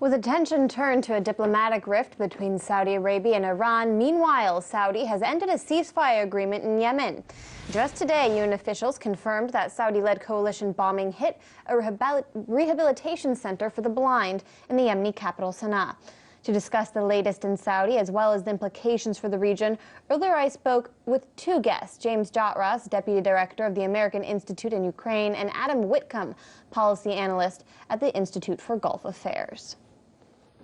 With attention turned to a diplomatic rift between Saudi Arabia and Iran, meanwhile, Saudi has ended a ceasefire agreement in Yemen. Just today, UN officials confirmed that Saudi-led coalition bombing hit a rehabilitation center for the blind in the Yemeni capital, Sana'a. To discuss the latest in Saudi, as well as the implications for the region, earlier I spoke with two guests, James Jatras, Deputy Director of the American Institute in Ukraine, and Adam Whitcomb, Policy Analyst at the Institute for Gulf Affairs.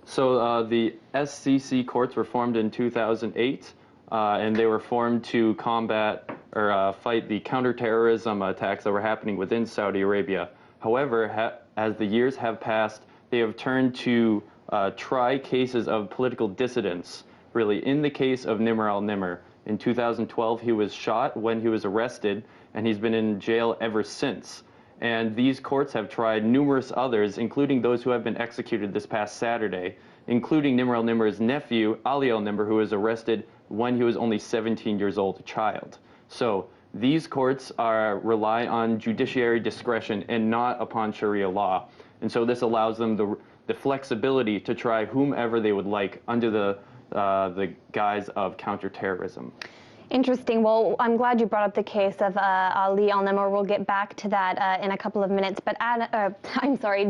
So the SCC courts were formed in 2008, and they were formed to combat or fight the counterterrorism attacks that were happening within Saudi Arabia. However, as the years have passed, they have turned to try cases of political dissidents. Really, in the case of Nimr al-Nimr, in 2012 he was shot when he was arrested, and he's been in jail ever since. And these courts have tried numerous others, including those who have been executed this past Saturday, including Nimr al-Nimr's nephew, Ali al-Nimr, who was arrested when he was only 17 years old, a child. So these courts rely on judiciary discretion and not upon Sharia law. And so this allows them the flexibility to try whomever they would like under the guise of counterterrorism. Interesting. Well, I'm glad you brought up the case of Ali al-Nimr. We'll get back to that in a couple of minutes. But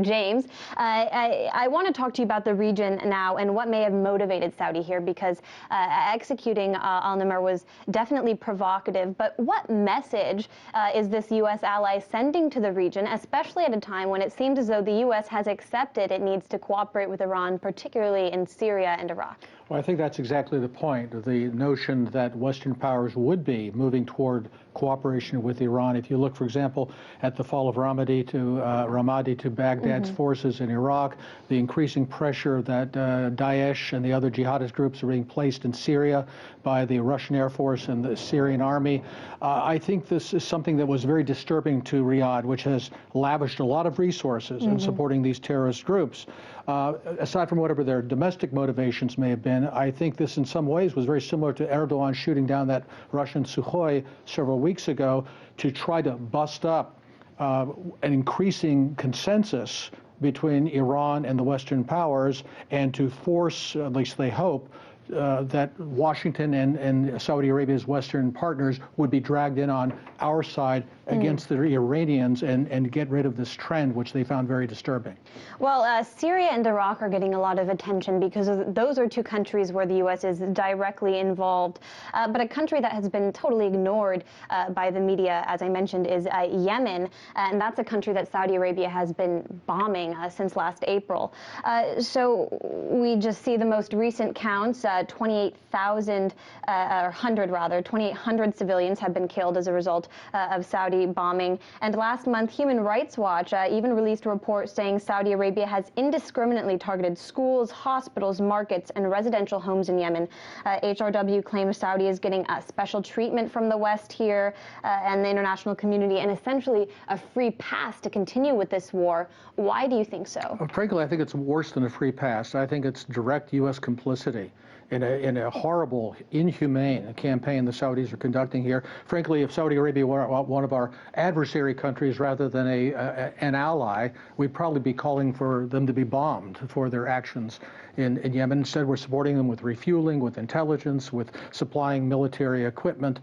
James, I want to talk to you about the region now and what may have motivated Saudi here, because executing al-Nimr was definitely provocative. But what message is this U.S. ally sending to the region, especially at a time when it seems as though the U.S. has accepted it needs to cooperate with Iran, particularly in Syria and Iraq? Well, I think that's exactly the point, the notion that Western powers would be moving toward cooperation with Iran. If you look, for example, at the fall of Ramadi to Baghdad's forces in Iraq, the increasing pressure that Daesh and the other jihadist groups are being placed in Syria by the Russian Air Force and the Syrian army. I think this is something that was very disturbing to Riyadh, which has lavished a lot of resources in supporting these terrorist groups. Aside from whatever their domestic motivations may have been, I think this in some ways was very similar to Erdogan shooting down that Russian Sukhoi several weeks ago to try to bust up an increasing consensus between Iran and the Western powers, and to force, at least they hope, that Washington and Saudi Arabia's Western partners would be dragged in on our side against the Iranians and get rid of this trend, which they found very disturbing. Well, Syria and Iraq are getting a lot of attention because those are two countries where the U.S. is directly involved. But a country that has been totally ignored by the media, as I mentioned, is Yemen. And that's a country that Saudi Arabia has been bombing since last April. So we just see the most recent counts. 28,000 civilians have been killed as a result of Saudi bombing. And last month, Human Rights Watch even released a report saying Saudi Arabia has indiscriminately targeted schools, hospitals, markets, and residential homes in Yemen. HRW claims Saudi is getting special treatment from the West here and the international community, and essentially a free pass to continue with this war. Why do you think so? Frankly, I think it's worse than a free pass. I think it's direct U.S. complicity in a horrible, inhumane campaign the Saudis are conducting here. Frankly, if Saudi Arabia were one of our adversary countries rather than an ally, we'd probably be calling for them to be bombed for their actions in Yemen. Instead, we're supporting them with refueling, with intelligence, with supplying military equipment.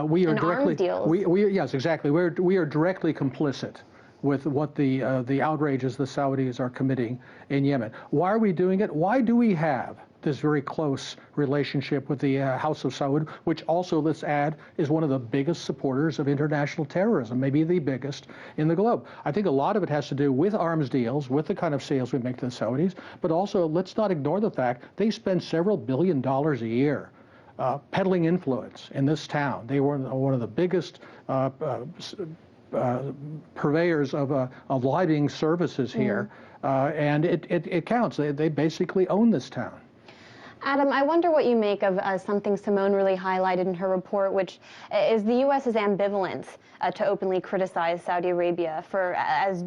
We are directly, arms deals. Yes, exactly. We are directly complicit with what the outrages the Saudis are committing in Yemen. Why are we doing it? Why do we have this very close relationship with the House of Saud, which also, let's add, is one of the biggest supporters of international terrorism, maybe the biggest in the globe? I think a lot of it has to do with arms deals, with the kind of sales we make to the Saudis, but also let's not ignore the fact they spend several $billions a year peddling influence in this town. They were one of the biggest purveyors of lobbying services here, and it counts. They basically own this town. Adam, I wonder what you make of something Simone really highlighted in her report, which is the U.S.'s ambivalence to openly criticize Saudi Arabia for, as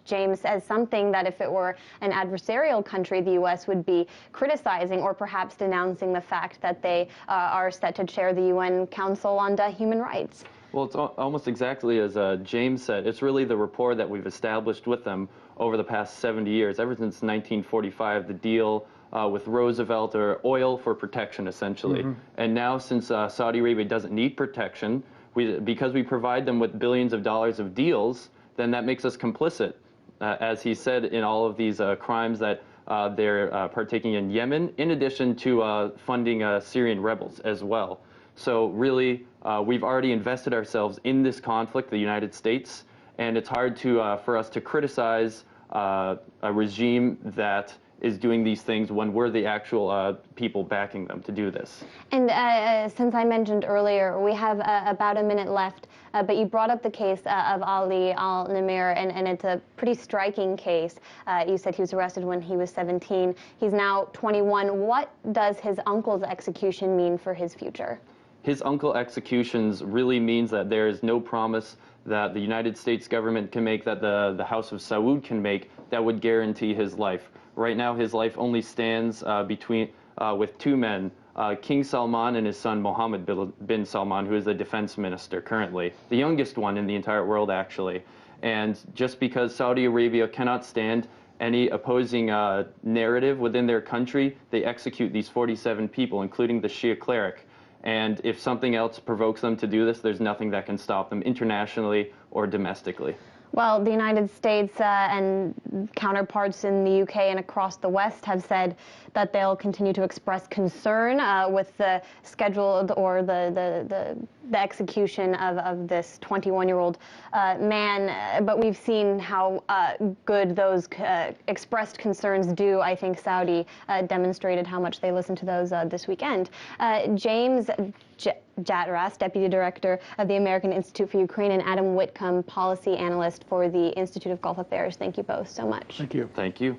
James says, something that if it were an adversarial country, the U.S. would be criticizing or perhaps denouncing the fact that they are set to chair the UN Council on Human Rights. Well, it's almost exactly as James said. It's really the rapport that we've established with them over the past 70 years, ever since 1945, the deal with Roosevelt, or oil for protection, essentially. And now, since Saudi Arabia doesn't need protection, because we provide them with billions of dollars of deals, then that makes us complicit, as he said, in all of these crimes that they're partaking in Yemen, in addition to funding Syrian rebels as well. So really, we've already invested ourselves in this conflict, the United States, and it's hard for us to criticize a regime that is doing these things when we're the actual people backing them to do this. And since I mentioned earlier, we have about a minute left, but you brought up the case of Ali al-Nimr, and it's a pretty striking case. You said he was arrested when he was 17. He's now 21. What does his uncle's execution mean for his future? His uncle executions really means that there is no promise that the United States government can make, that the House of Saud can make, that would guarantee his life. Right now, his life only stands with two men, King Salman and his son Mohammed bin Salman, who is the defense minister currently, the youngest one in the entire world, actually. And just because Saudi Arabia cannot stand any opposing narrative within their country, they execute these 47 people, including the Shia cleric. And if something else provokes them to do this, there's nothing that can stop them internationally or domestically. Well, the United States and counterparts in the UK and across the West have said that they'll continue to express concern with the scheduled or the execution of this 21-year-old man. But we've seen how good those expressed concerns do. I think Saudi demonstrated how much they listened to those this weekend. James Jatras, Deputy Director of the American Institute for Ukraine, and Adam Whitcomb, Policy Analyst for the Institute of Gulf Affairs. Thank you both so much. Thank you. Thank you.